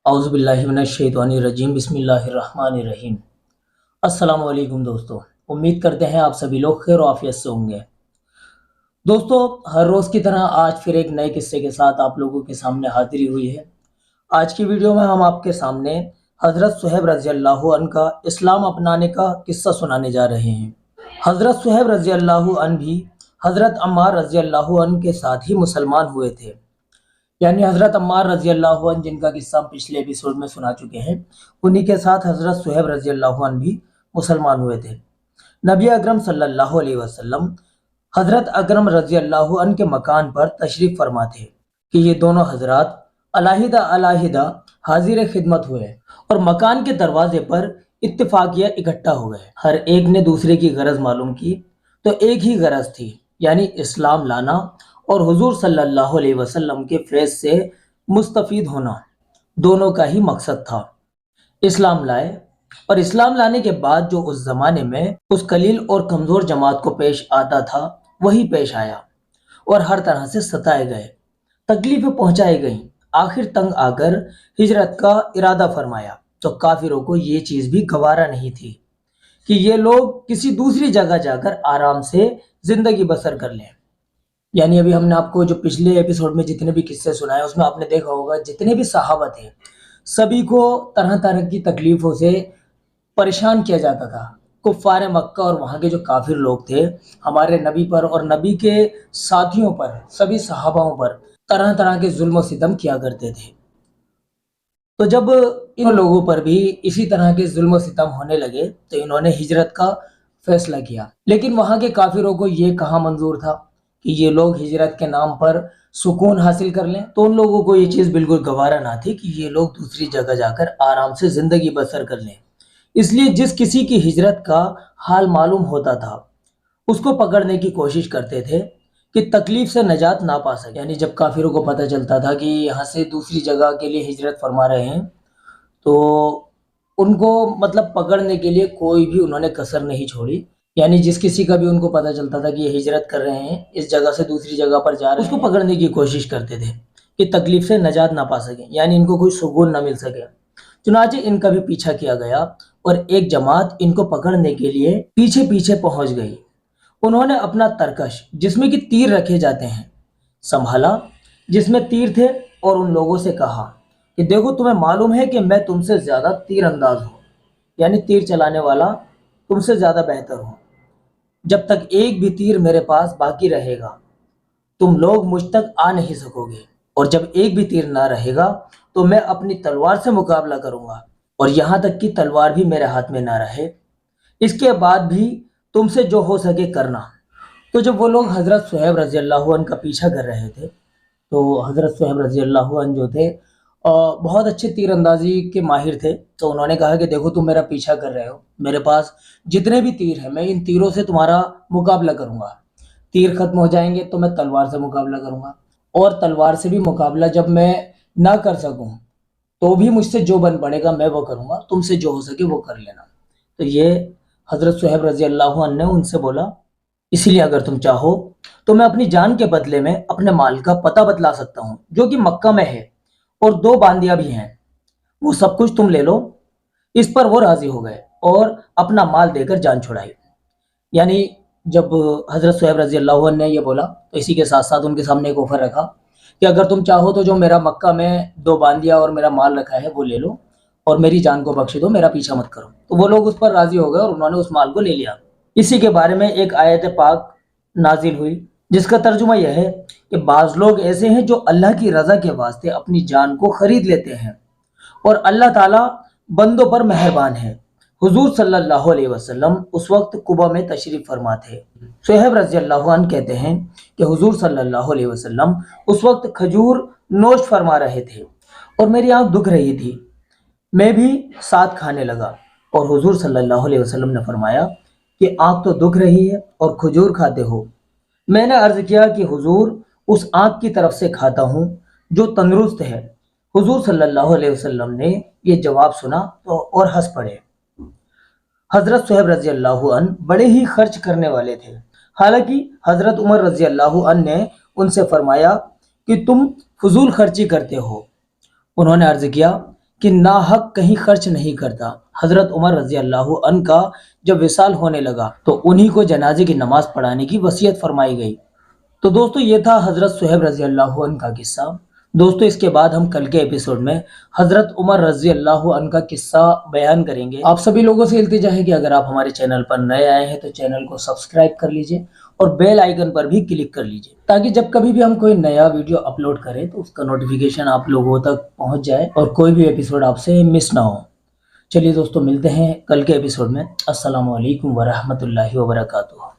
اعوذ باللہ من الشیطان الرجیم بسم اللہ الرحمن الرحیم۔ السلام علیکم دوستو، امید کرتے ہیں آپ سبھی لوگ خیر و عافیت سے ہوں گے۔ دوستو، ہر روز کی طرح آج پھر ایک نئے قصے کے ساتھ آپ لوگوں کے سامنے حاضری ہوئی ہے۔ آج کی ویڈیو میں ہم آپ کے سامنے حضرت صہیب رضی اللہ عنہ کا اسلام اپنانے کا قصہ سنانے جا رہے ہیں۔ حضرت صہیب رضی اللہ عنہ بھی حضرت عمار رضی اللہ عنہ کے ساتھ ہی مسلمان ہوئے تھے، یعنی حضرت عمار رضی اللہ عنہ جن کا قصہ ہم پچھلے ایپیسوڈ میں سنا چکے ہیں، انہی کے ساتھ حضرت صہیب رضی اللہ عنہ بھی مسلمان ہوئے تھے۔ نبی اکرم صلی اللہ علیہ وسلم حضرت اکرم رضی اللہ عنہ کے مکان پر تشریف فرما تھے کہ یہ دونوں حضرات علیحدہ علیحدہ حاضر خدمت ہوئے اور مکان کے دروازے پر اتفاقیہ اکٹھا ہو گئے۔ ہر ایک نے دوسرے کی غرض معلوم کی تو ایک ہی غرض تھی، یعنی اسلام لانا اور حضور صلی اللہ علیہ وسلم کے فیض سے مستفید ہونا، دونوں کا ہی مقصد تھا۔ اسلام لائے اور اسلام لانے کے بعد جو اس زمانے میں اس قلیل اور کمزور جماعت کو پیش آتا تھا وہی پیش آیا اور ہر طرح سے ستائے گئے، تکلیفیں پہنچائی گئیں۔ آخر تنگ آ کر ہجرت کا ارادہ فرمایا تو کافروں کو یہ چیز بھی گوارا نہیں تھی کہ یہ لوگ کسی دوسری جگہ جا کر آرام سے زندگی بسر کر لیں۔ یعنی ابھی ہم نے آپ کو جو پچھلے ایپیسوڈ میں جتنے بھی قصے سنائے اس میں آپ نے دیکھا ہوگا جتنے بھی صحابہ تھے سبھی کو طرح طرح کی تکلیفوں سے پریشان کیا جاتا تھا۔ کفار مکہ اور وہاں کے جو کافر لوگ تھے ہمارے نبی پر اور نبی کے ساتھیوں پر، سبھی صحاباؤں پر طرح طرح کے ظلم و ستم کیا کرتے تھے۔ تو جب ان لوگوں پر بھی اسی طرح کے ظلم و ستم ہونے لگے تو انہوں نے ہجرت کا فیصلہ کیا، لیکن وہاں کے کافروں کو یہ کہاں منظور تھا کہ یہ لوگ ہجرت کے نام پر سکون حاصل کر لیں۔ تو ان لوگوں کو یہ چیز بالکل گوارا نہ تھی کہ یہ لوگ دوسری جگہ جا کر آرام سے زندگی بسر کر لیں۔ اس لیے جس کسی کی ہجرت کا حال معلوم ہوتا تھا اس کو پکڑنے کی کوشش کرتے تھے کہ تکلیف سے نجات نہ پا سکے۔ یعنی جب کافروں کو پتہ چلتا تھا کہ یہاں سے دوسری جگہ کے لیے ہجرت فرما رہے ہیں تو ان کو پکڑنے کے لیے کوئی بھی انہوں نے کسر نہیں چھوڑی۔ یعنی جس کسی کا بھی ان کو پتہ چلتا تھا کہ یہ ہجرت کر رہے ہیں، اس جگہ سے دوسری جگہ پر جا رہے ہیں، اس کو پکڑنے کی کوشش کرتے تھے کہ تکلیف سے نجات نہ پا سکیں، یعنی ان کو کوئی سکون نہ مل سکے۔ چنانچہ ان کا بھی پیچھا کیا گیا اور ایک جماعت ان کو پکڑنے کے لیے پیچھے پیچھے پہنچ گئی۔ انہوں نے اپنا ترکش جس میں کہ تیر رکھے جاتے ہیں سنبھالا، جس میں تیر تھے، اور ان لوگوں سے کہا کہ دیکھو تمہیں معلوم ہے کہ میں تم سے زیادہ تیر انداز ہوں، یعنی تیر چلانے والا تم سے زیادہ بہتر ہوں۔ جب تک ایک بھی تیر میرے پاس باقی رہے گا تم لوگ مجھ تک آ نہیں سکو گے، اور جب ایک بھی تیر نہ رہے گا تو میں اپنی تلوار سے مقابلہ کروں گا، اور یہاں تک کہ تلوار بھی میرے ہاتھ میں نہ رہے، اس کے بعد بھی تم سے جو ہو سکے کرنا۔ تو جب وہ لوگ حضرت صہیب رضی اللہ عنہ کا پیچھا کر رہے تھے تو حضرت صہیب رضی اللہ عنہ جو تھے بہت اچھے تیر اندازی کے ماہر تھے، تو انہوں نے کہا کہ دیکھو تم میرا پیچھا کر رہے ہو، میرے پاس جتنے بھی تیر ہیں میں ان تیروں سے تمہارا مقابلہ کروں گا۔ تیر ختم ہو جائیں گے تو میں تلوار سے مقابلہ کروں گا، اور تلوار سے بھی مقابلہ جب میں نہ کر سکوں تو بھی مجھ سے جو بن پڑے گا میں وہ کروں گا، تم سے جو ہو سکے وہ کر لینا۔ تو یہ حضرت صہیب رضی اللہ عنہ نے ان سے بولا، اس لیے اگر تم چاہو تو میں اپنی جان کے بدلے میں اپنے مال کا پتہ بتلا سکتا ہوں جو کہ مکہ میں ہے، اور 2 باندیاں بھی ہیں، وہ سب کچھ تم لے لو۔ اس پر وہ راضی ہو گئے اور اپنا مال دے کر جان چھڑائی۔ یعنی جب حضرت صہیب رضی اللہ عنہ نے یہ بولا تو اسی کے ساتھ ساتھ ان کے سامنے ایک آفر رکھا کہ اگر تم چاہو تو جو میرا مکہ میں 2 باندیاں اور میرا مال رکھا ہے وہ لے لو اور میری جان کو بخش دو، میرا پیچھا مت کرو۔ تو وہ لوگ اس پر راضی ہو گئے اور انہوں نے اس مال کو لے لیا۔ اسی کے بارے میں ایک آیت پاک نازل ہوئی جس کا ترجمہ یہ ہے کہ بعض لوگ ایسے ہیں جو اللہ کی رضا کے واسطے اپنی جان کو خرید لیتے ہیں، اور اللہ تعالیٰ بندوں پر مہربان ہے۔ حضور صلی اللہ علیہ وسلم اس وقت قباء میں تشریف فرما تھے۔ صہیب رضی اللہ عنہ کہتے ہیں کہ حضور صلی اللہ علیہ وسلم اس وقت کھجور نوش فرما رہے تھے اور میری آنکھ دکھ رہی تھی، میں بھی ساتھ کھانے لگا، اور حضور صلی اللہ علیہ وسلم نے فرمایا کہ آنکھ تو دکھ رہی ہے اور کھجور کھاتے ہو۔ میں نے عرض کیا کہ حضور اس آنکھ کی طرف سے کھاتا ہوں جو تندرست ہے۔ حضور صلی اللہ علیہ وسلم نے یہ جواب سنا تو اور ہنس پڑے۔ حضرت صہیب رضی اللہ عنہ بڑے ہی خرچ کرنے والے تھے، حالانکہ حضرت عمر رضی اللہ عنہ نے ان سے فرمایا کہ تم فضول خرچی کرتے ہو۔ انہوں نے عرض کیا کہ ناحق کہیں خرچ نہیں کرتا۔ حضرت عمر رضی اللہ عنہ کا جب وصال ہونے لگا تو انہی کو جنازے کی نماز پڑھانے کی وصیت فرمائی گئی۔ تو دوستو یہ تھا حضرت صہیب رضی اللہ عنہ کا قصہ۔ دوستو اس کے بعد ہم کل کے ایپیسوڈ میں حضرت عمر رضی اللہ عنہ کا قصہ بیان کریں گے۔ آپ سبھی لوگوں سے التجا ہے کہ اگر آپ ہمارے چینل پر نئے آئے ہیں تو چینل کو سبسکرائب کر لیجئے اور بیل آئیکن پر بھی کلک کر لیجئے تاکہ جب کبھی بھی ہم کوئی نیا ویڈیو اپلوڈ کریں تو اس کا نوٹیفیکیشن آپ لوگوں تک پہنچ جائے اور کوئی بھی ایپیسوڈ آپ سے مس نہ ہو۔ چلیے دوستو ملتے ہیں کل کے ایپیسوڈ میں۔ السلام علیکم ورحمۃ اللہ وبرکاتہ۔